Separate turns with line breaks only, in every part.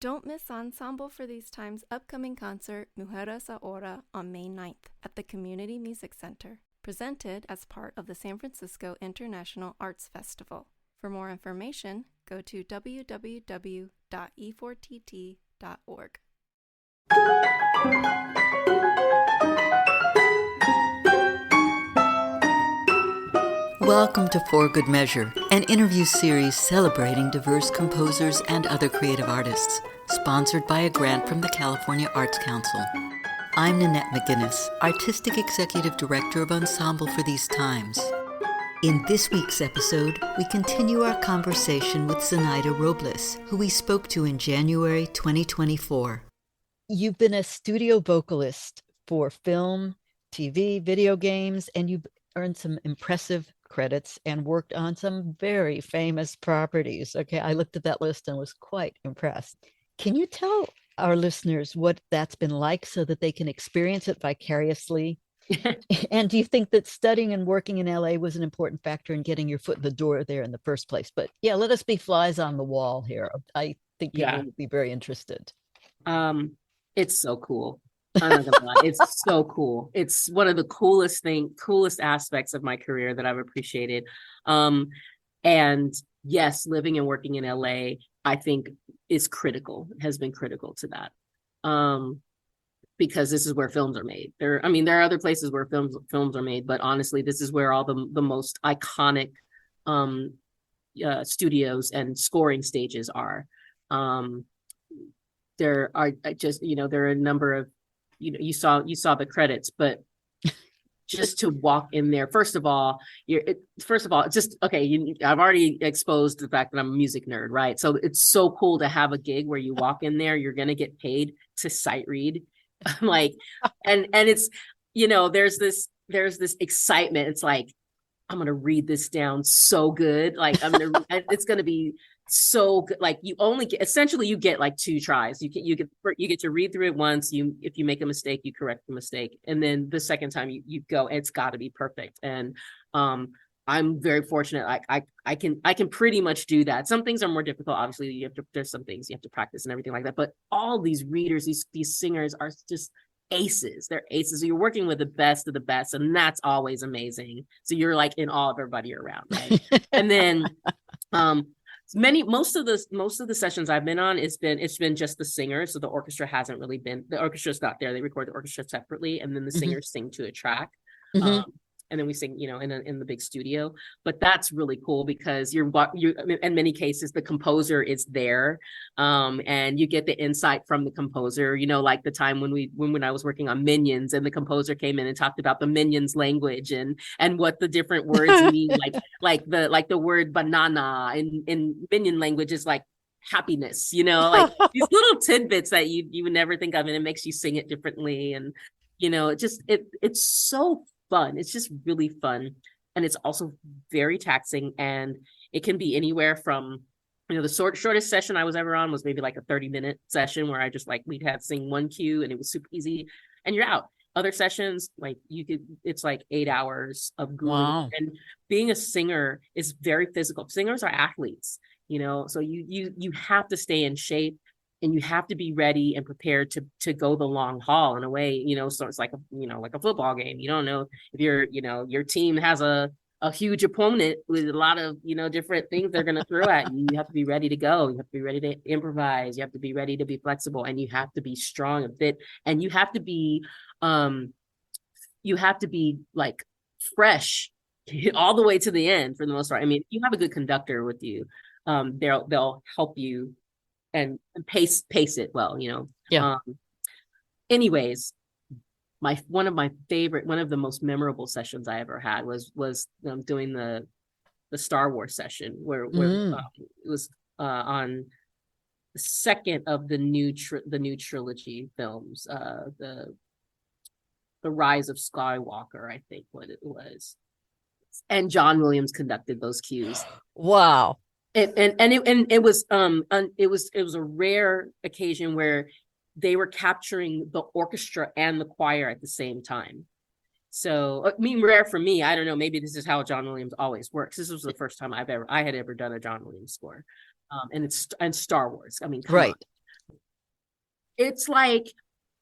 Don't miss Ensemble for These Times' upcoming concert, Mujeres Ahora, on May 9th at the Community Music Center, presented as part of the San Francisco International Arts Festival. For more information, go to www.e4tt.org.
Welcome to For Good Measure, an interview series celebrating diverse composers and other creative artists, sponsored by a grant from the California Arts Council. I'm Nanette McGuinness, Artistic Executive Director of Ensemble for These Times. In this week's episode, we continue our conversation with Zanaida Robles, who we spoke to in January 2024. You've been a studio vocalist for film, TV, video games, and you've earned some impressive credits and worked on some very famous properties. Okay, I looked at that list and was quite impressed. Can you tell our listeners what that's been like so that they can experience it vicariously? And do you think that studying and working in LA was an important factor in getting your foot in the door there in the first place? But yeah, let us be flies on the wall here. I think people would be very interested.
It's so cool. I'm not gonna lie. It's so cool. It's one of the coolest aspects of my career that I've appreciated. And yes, living and working in LA, I think has been critical to that. Because this is where films are made. There are other places where films are made, but honestly, this is where all the most iconic studios and scoring stages are. There are there are a number of, you saw the credits, but just to walk in there, first of all, it's just, okay, I've already exposed the fact that I'm a music nerd, right? So it's so cool to have a gig where you walk in there, you're going to get paid to sight read. Like, and it's, there's this excitement. It's like, I'm going to read this down so good. Like, it's going to be so good. Like, you get like 2 tries. You get to read through it once. If you make a mistake, you correct the mistake, and then the second time you go, it's got to be perfect. And I'm very fortunate. I can pretty much do that. Some things are more difficult. Obviously, there's some things you have to practice and everything like that. But all these readers, these singers are just aces. They're aces. You're working with the best of the best, and that's always amazing. So you're like in awe of everybody around, right? And then most of the sessions I've been on, it's been just the singers. So the orchestra's not there. They record the orchestra separately, and then the singers sing to a track. And then we sing, in the big studio. But that's really cool because you in many cases the composer is there, and you get the insight from the composer. Like the time when I was working on Minions, and the composer came in and talked about the Minions language and what the different words mean, like the word banana in Minion language is like happiness. Like these little tidbits that you would never think of, and it makes you sing it differently, and it's so fun. It's just really fun, and it's also very taxing, and it can be anywhere from the shortest session I was ever on was maybe like a 30-minute session where I just we'd have sing one cue and it was super easy and you're out. Other sessions, it's like 8 hours of grueling. Wow. And being a singer is very physical. Singers are athletes, so you have to stay in shape. And you have to be ready and prepared to go the long haul in a way, so it's like a football game. You don't know if your team has a huge opponent with a lot of, different things they're going to throw at you. You have to be ready to go. You have to be ready to improvise. You have to be ready to be flexible, and you have to be strong a bit. And you have to be like fresh all the way to the end for the most part. I mean, if you have a good conductor with you, they'll help you and pace it well,
Yeah.
Anyways, one of the most memorable sessions I ever had was doing the Star Wars session where it was on the second of the new trilogy films, the Rise of Skywalker, I think what it was, and John Williams conducted those cues.
Wow.
It was a rare occasion where they were capturing the orchestra and the choir at the same time. So, rare for me. I don't know. Maybe this is how John Williams always works. This was the first time I had ever done a John Williams score, and Star Wars. I mean, come on. it's like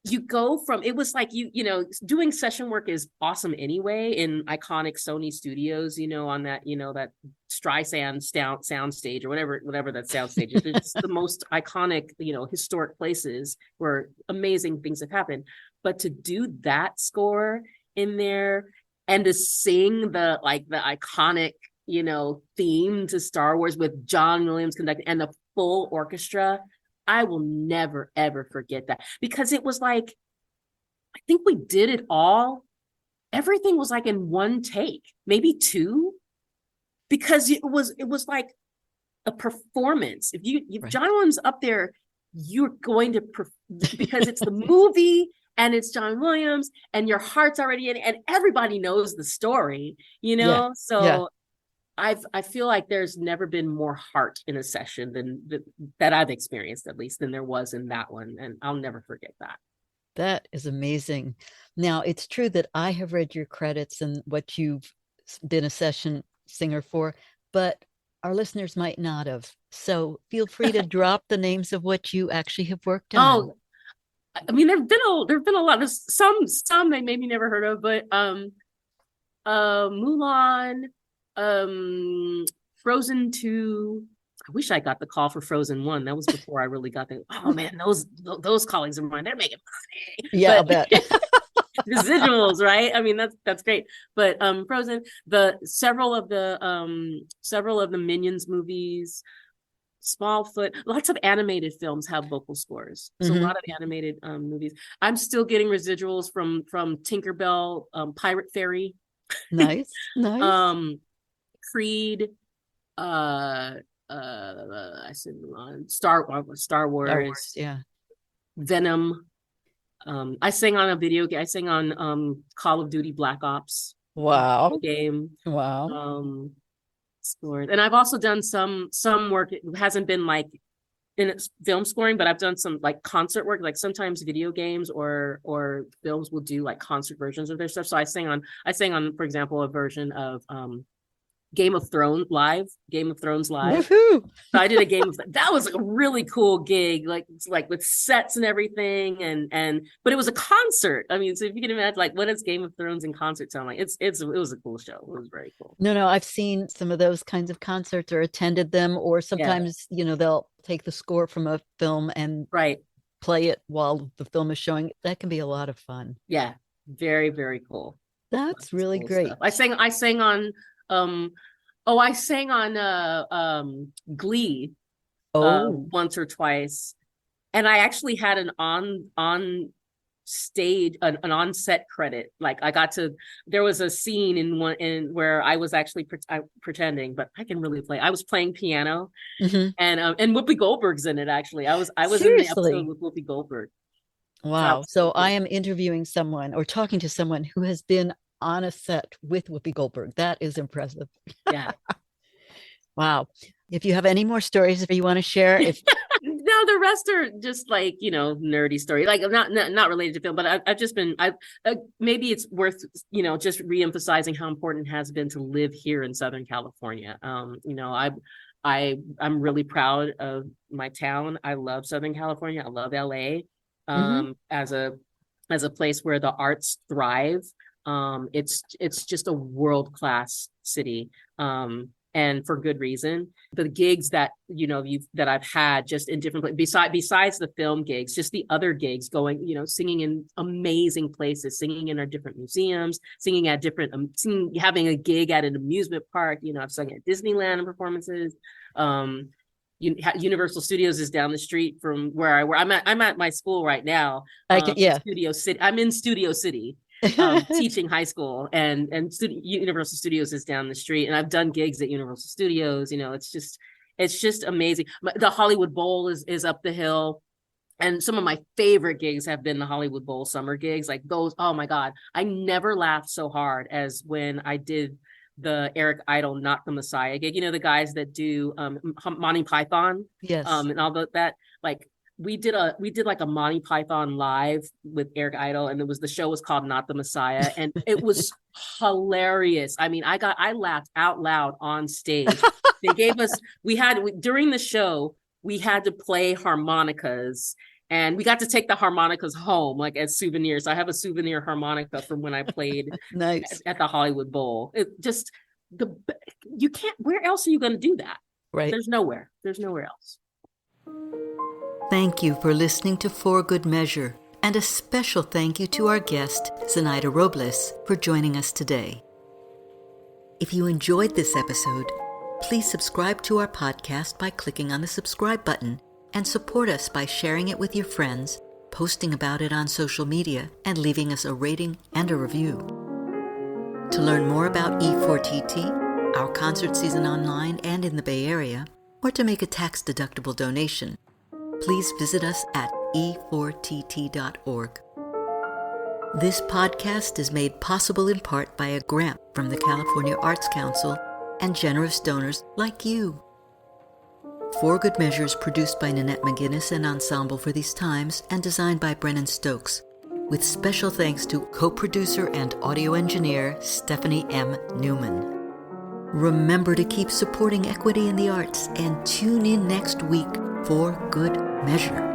you go from, it was like you know, doing session work is awesome anyway in iconic Sony studios, you know, on that, you know, that Streisand sound stage or whatever that sound stage is. It's the most iconic, you know, historic places where amazing things have happened. But to do that score in there and to sing the iconic, you know, theme to Star Wars with John Williams conducting and the full orchestra, I will never, ever forget that, because it was like, I think we did it all. Everything was like in one take, maybe two, because it was like a performance. If
Right.
John Williams up there, you're going to, because it's the movie and it's John Williams and your heart's already in it and everybody knows the story, you know?
Yeah.
So
Yeah.
I feel like there's never been more heart in a session than that I've experienced, at least, than there was in that one. And I'll never forget that.
That is amazing. Now, it's true that I have read your credits and what you've been a session singer for, but our listeners might not have. So feel free to drop the names of what you actually have worked on.
Oh, I mean, there've been a lot of some they maybe never heard of, but Mulan, Frozen 2. I wish I got the call for Frozen 1. That was before I really got the, oh man, those colleagues of mine, they're making money.
Yeah,
But,
I bet.
residuals, right? I mean, that's great. But Frozen, several of the Minions movies, Smallfoot, lots of animated films have vocal scores. So a lot of animated movies. I'm still getting residuals from Tinkerbell, Pirate Fairy,
Nice.
Creed, I said Star Wars,
Star Wars, yeah.
Venom. I sang on a video game. I sang on Call of Duty Black Ops.
Wow.
Game.
Wow.
Scored. And I've also done some work. It hasn't been like in film scoring, but I've done some like concert work. Like sometimes video games or films will do like concert versions of their stuff. So I sang on, for example, a version of Game of Thrones live.
Woohoo.
So I did a that was a really cool gig, like with sets and everything, and but it was a concert. I mean, so if you can imagine, like, what does Game of Thrones in concert sound like? It was a cool show. It was very cool.
No, I've seen some of those kinds of concerts or attended them, or sometimes you know they'll take the score from a film and play it while the film is showing. That can be a lot of fun.
Yeah, very, very cool.
That's really great.
Stuff. I sang on I sang on Glee once or twice, and I actually had an on stage an on-set credit. Like there was a scene in where I was actually pretending, but I can really play. I was playing piano, and Whoopi Goldberg's in it. Actually, I was in the episode with Whoopi Goldberg.
Wow. So I am interviewing someone or talking to someone who has been on a set with Whoopi Goldberg. That is impressive.
Yeah.
Wow. If you have any more stories if you want to share,
no, the rest are just like, you know, nerdy story, like not related to film, but I've just been, maybe it's worth, you know, just reemphasizing how important it has been to live here in Southern California. You know, I'm really proud of my town. I love Southern California. I love LA as a place where the arts thrive. It's just a world-class city. And for good reason. The gigs that, you know, that I've had just in different places, besides the film gigs, just the other gigs going, you know, singing in amazing places, singing in our different museums, singing at different, having a gig at an amusement park. You know, I've sung at Disneyland performances. Universal Studios is down the street from where I'm at my school right now. Studio City. I'm in Studio City. Teaching high school, and Universal Studios is down the street, and I've done gigs at Universal Studios. You know, it's just amazing. The Hollywood Bowl is up the hill, and some of my favorite gigs have been the Hollywood Bowl summer gigs. Like those, oh my God, I never laughed so hard as when I did the Eric Idle Not the Messiah gig. You know, the guys that do Monty Python, and all that. Like we did like a Monty Python live with Eric Idle, and the show was called Not the Messiah, and it was hilarious. I mean, I laughed out loud on stage. They gave us, during the show, we had to play harmonicas, And we got to take the harmonicas home, like as souvenirs. I have a souvenir harmonica from when I played
Nice.
at the Hollywood Bowl. It just you can't. Where else are you going to do that?
Right.
There's nowhere else.
Thank you for listening to For Good Measure, and a special thank you to our guest, Zanaida Robles, for joining us today. If you enjoyed this episode, please subscribe to our podcast by clicking on the subscribe button, and support us by sharing it with your friends, posting about it on social media, and leaving us a rating and a review. To learn more about E4TT, our concert season online and in the Bay Area, or to make a tax-deductible donation, please visit us at e4tt.org. This podcast is made possible in part by a grant from the California Arts Council and generous donors like you. For Good Measure is produced by Nanette McGuinness and Ensemble for These Times and designed by Brennan Stokes, with special thanks to co-producer and audio engineer Stephanie M. Neumann. Remember to keep supporting equity in the arts and tune in next week for Good Measure.